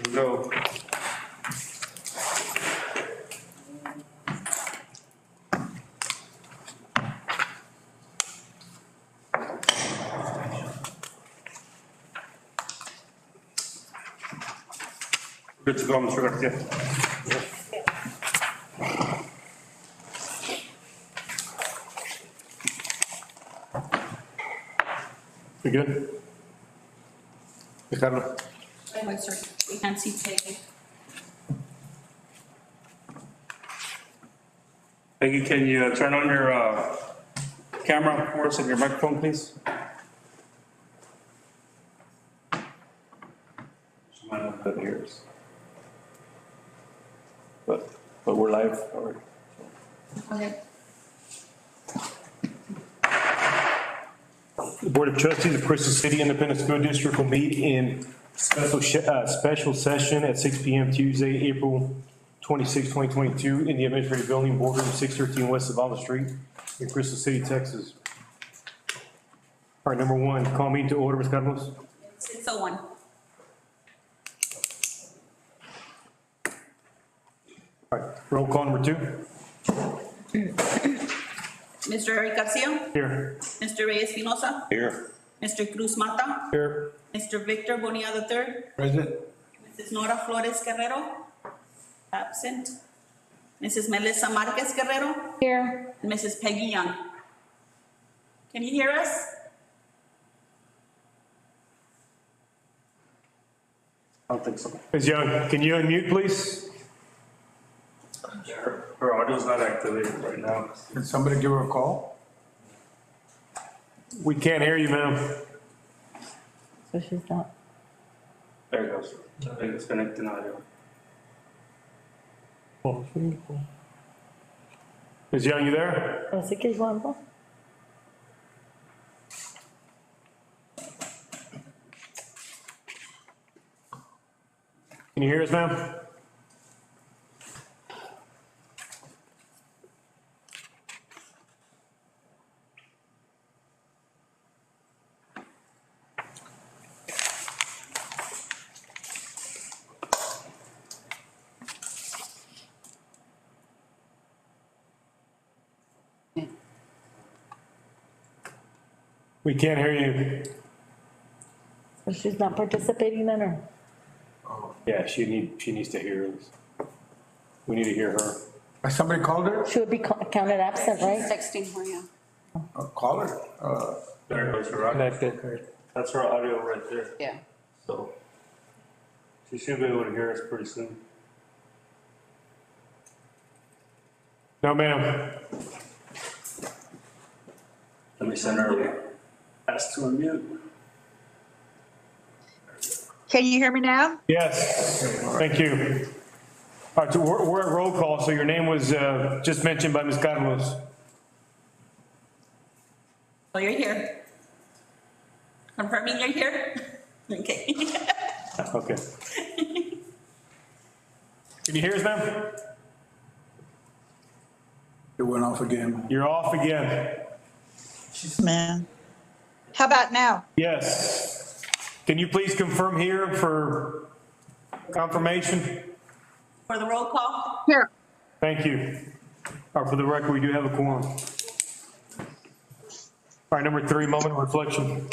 Go. Good to go, Mr. Garcia. We good? Ricardo? Wait, sir, we can't see Peggy. Peggy, can you turn on your camera for us and your microphone, please? She might not have ears. But we're live already. Okay. The Board of Trustees of Crystal City Independent School District will meet in special session at 6 p.m. Tuesday, April 26, 2022, in the Administrative Building, Boardroom 613 West Zavala Street in Crystal City, Texas. All right, number one, call meeting to order, Ms. Carlos. 6:01. All right, roll call number two. Mr. Eric Garcia, Here. Mr. Reyes Espinosa, Here. Mr. Cruz Mata, Here. Mr. Victor Bonilla III, Present. Mrs. Nora Flores Guerrero, absent, Mrs. Melissa Marquez Guerrero, Here. and Mrs. Peggy Young. Can you hear us? I don't think so. Ms. Young, can you unmute, please? Her audio's not activated right now. Can somebody give her a call? We can't hear you, ma'am. So she's not. There it goes. I think it's connecting audio. Ms. Young, you there? Así que igual, ¿no? Can you hear us, ma'am? We can't hear you. So she's not participating then, or? Yeah, she needs to hear us. We need to hear her. Has somebody called her? She would be counted absent, right? Texting her, yeah. Call her. There goes her audio. That's her audio right there. Yeah. So she should be able to hear us pretty soon. No, ma'am. Let me send her. Ask to unmute. Can you hear me now? Yes, thank you. All right, so we're at roll call, so your name was just mentioned by Ms. Carlos. Oh, you're here. Confirming you're here? Okay. Okay. Can you hear us, ma'am? It went off again. You're off again. Man. How about now? Yes. Can you please confirm here for confirmation? For the roll call? Here. Thank you. All right, for the record, we do have a quorum. All right, number three, moment of reflection.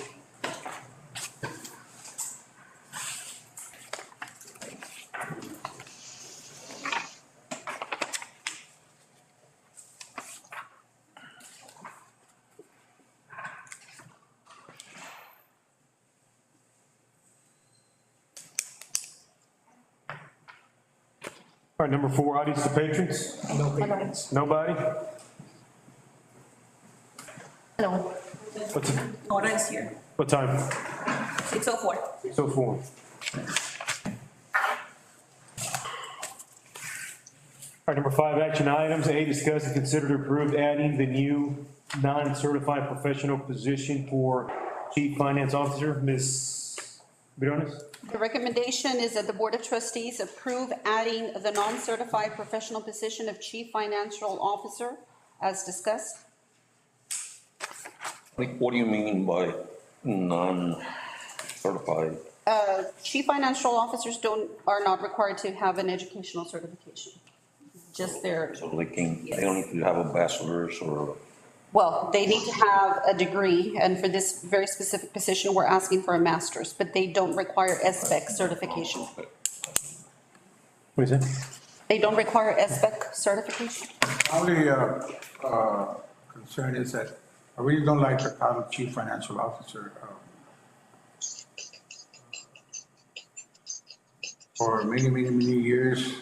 All right, number four, audience to patrons. Nobody? No. What's it? Nora is here. What time? 6:04. So four. All right, number five, action items. A, discuss and consider to approve adding the new non-certified professional position for Chief Finance Officer, Ms. Briones. The recommendation is that the Board of Trustees approve adding the non-certified professional position of Chief Financial Officer as discussed. Like, what do you mean by non-certified? Chief financial officers are not required to have an educational certification. Just their, So they don't need to have a bachelor's or, well, they need to have a degree, and for this very specific position, we're asking for a master's, but they don't require SBEC certification. What is it? They don't require SBEC certification? Only concern is that I really don't like the title Chief Financial Officer. For many years,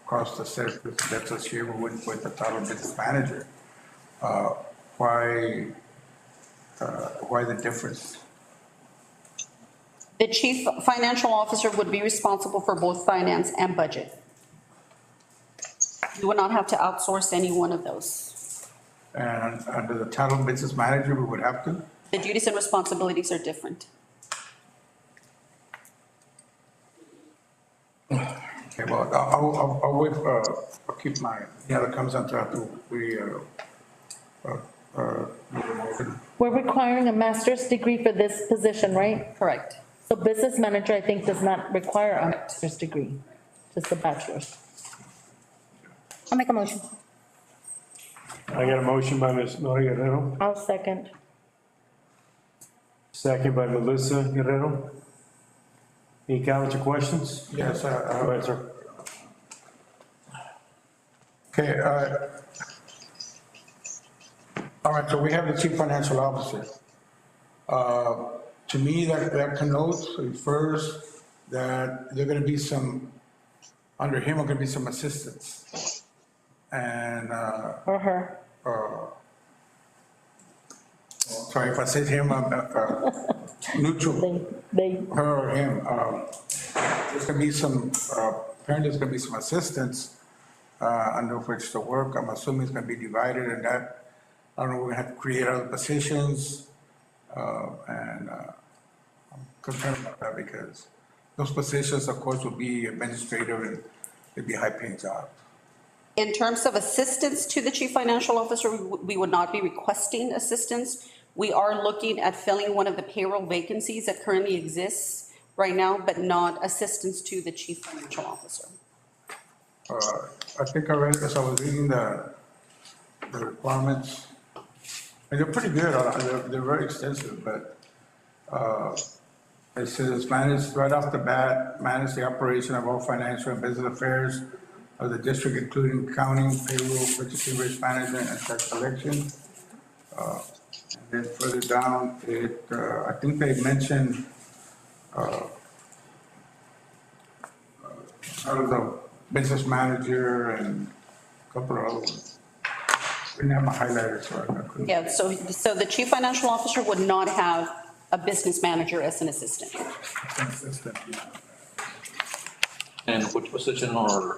across the set, that's us here, we went with the title Business Manager. Why the difference? The chief financial officer would be responsible for both finance and budget. You would not have to outsource any one of those. And under the title Business Manager, we would have to? The duties and responsibilities are different. Okay, well, I'll wait, I'll keep my, that comes until we, We're requiring a master's degree for this position, right? Correct. So business manager, I think, does not require a master's degree, just a bachelor's. I'll make a motion. I got a motion by Ms. Nora Guerrero, I'll second. second by Melissa Guerrero. Any comments or questions? yes, Go ahead, sir. okay, all right, so we have the Chief Financial Officer. To me, that connotes, refers that there are gonna be some, under him are gonna be some assistants. And, Or her. sorry, if I said him, I'm neutral, They, her or him. There's gonna be some, apparently there's gonna be some assistants, under which to work. I'm assuming it's gonna be divided and that, I don't know, we're gonna have to create other positions. And I'm concerned about that because those positions, of course, will be administrative and they'd be high-paying jobs. In terms of assistance to the chief financial officer, we would not be requesting assistance. We are looking at filling one of the payroll vacancies that currently exists right now, but not assistance to the chief financial officer. I think I read, as I was reading the requirements, and they're pretty good, they're very extensive, but it says manage, right off the bat, manage the operation of all financial and business affairs of the district, including accounting, payroll, purchasing, risk management, and tax collection. And then further down, I think they mentioned, out of the business manager and a couple of other ones. I didn't have my highlighter, so I couldn't. Yeah, so the chief financial officer would not have a business manager as an assistant. Consistent, yeah. and which position are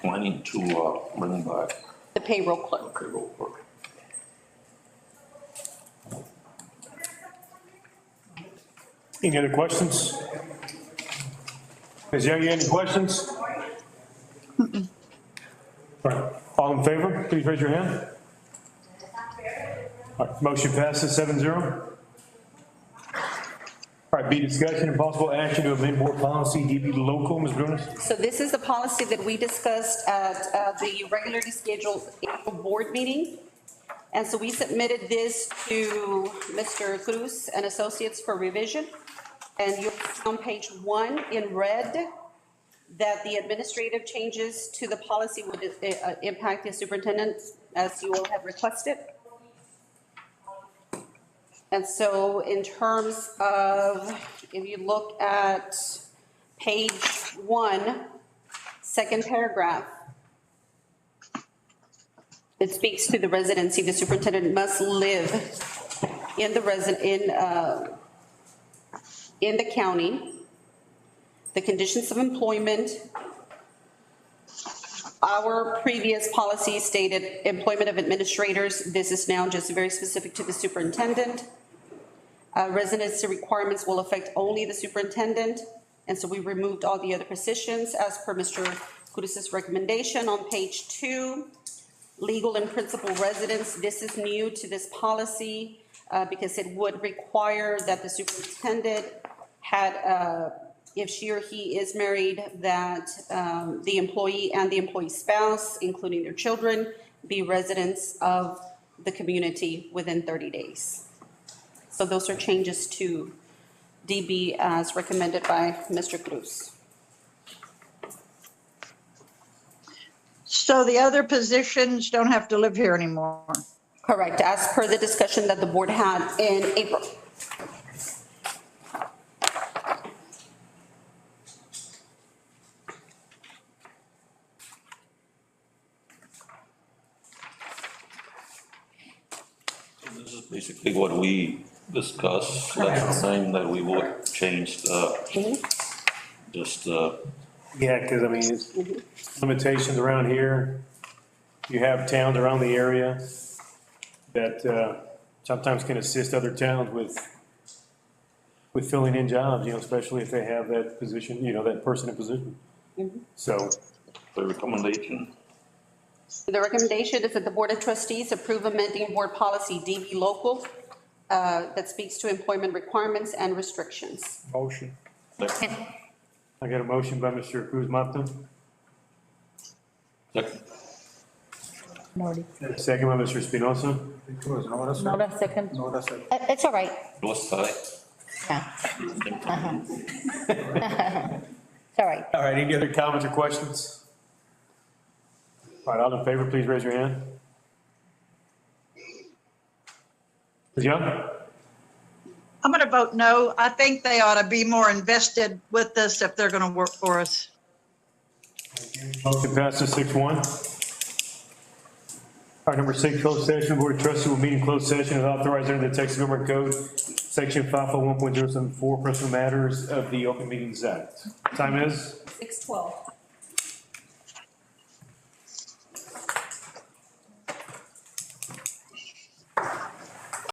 planning to bring back? The payroll clerk. Payroll clerk. Any other questions? Ms. Young, any questions? All right, all in favor, please raise your hand. All right, motion passes 7-0. All right, B, discussion and possible action to amend board policy, DB local, Ms. Brunis? So this is the policy that we discussed at the regularly scheduled April board meeting. And so we submitted this to Mr. Cruz and Associates for revision. And you'll see on page 1 in red that the administrative changes to the policy would impact the superintendent as you all have requested. And so in terms of, if you look at page 1, second paragraph, it speaks to the residency. The superintendent must live in the in the county. The conditions of employment. Our previous policy stated employment of administrators. This is now just very specific to the superintendent. Residency requirements will affect only the superintendent. And so we removed all the other positions as per Mr. Cruz's recommendation on page 2. Legal and principal residence. This is new to this policy because it would require that the superintendent had, if she or he is married, that the employee and the employee's spouse, including their children, be residents of the community within 30 days. So those are changes to DB as recommended by Mr. Cruz. So the other positions don't have to live here anymore. Correct, as per the discussion that the board had in April. This is basically what we discussed last time, that we would change the, just, Yeah, because I mean, it's limitations around here. You have towns around the area that sometimes can assist other towns with filling in jobs, you know, especially if they have that position, you know, that person in position. So, the recommendation. The recommendation is that the Board of Trustees approve amending Board Policy DB Local that speaks to employment requirements and restrictions. Motion. Second. I got a motion by Mr. Cruz Mata, Second. Norty. and a second by Mr. Espinosa. It was Nora second. Nora, second. Nora second. It's all right. It was tight. Yeah. It's all right. All right, any other comments or questions? All right, all in favor, please raise your hand. Ms. Young? I'm going to vote no. I think they ought to be more invested with this if they're going to work for us. Motion passes 6-1. All right, number 6, closed session. Board of Trustees will meet in closed session as authorized under the Texas Government Code, Section 501.074, personal matters of the Open Meetings Act. Time is? 6:12.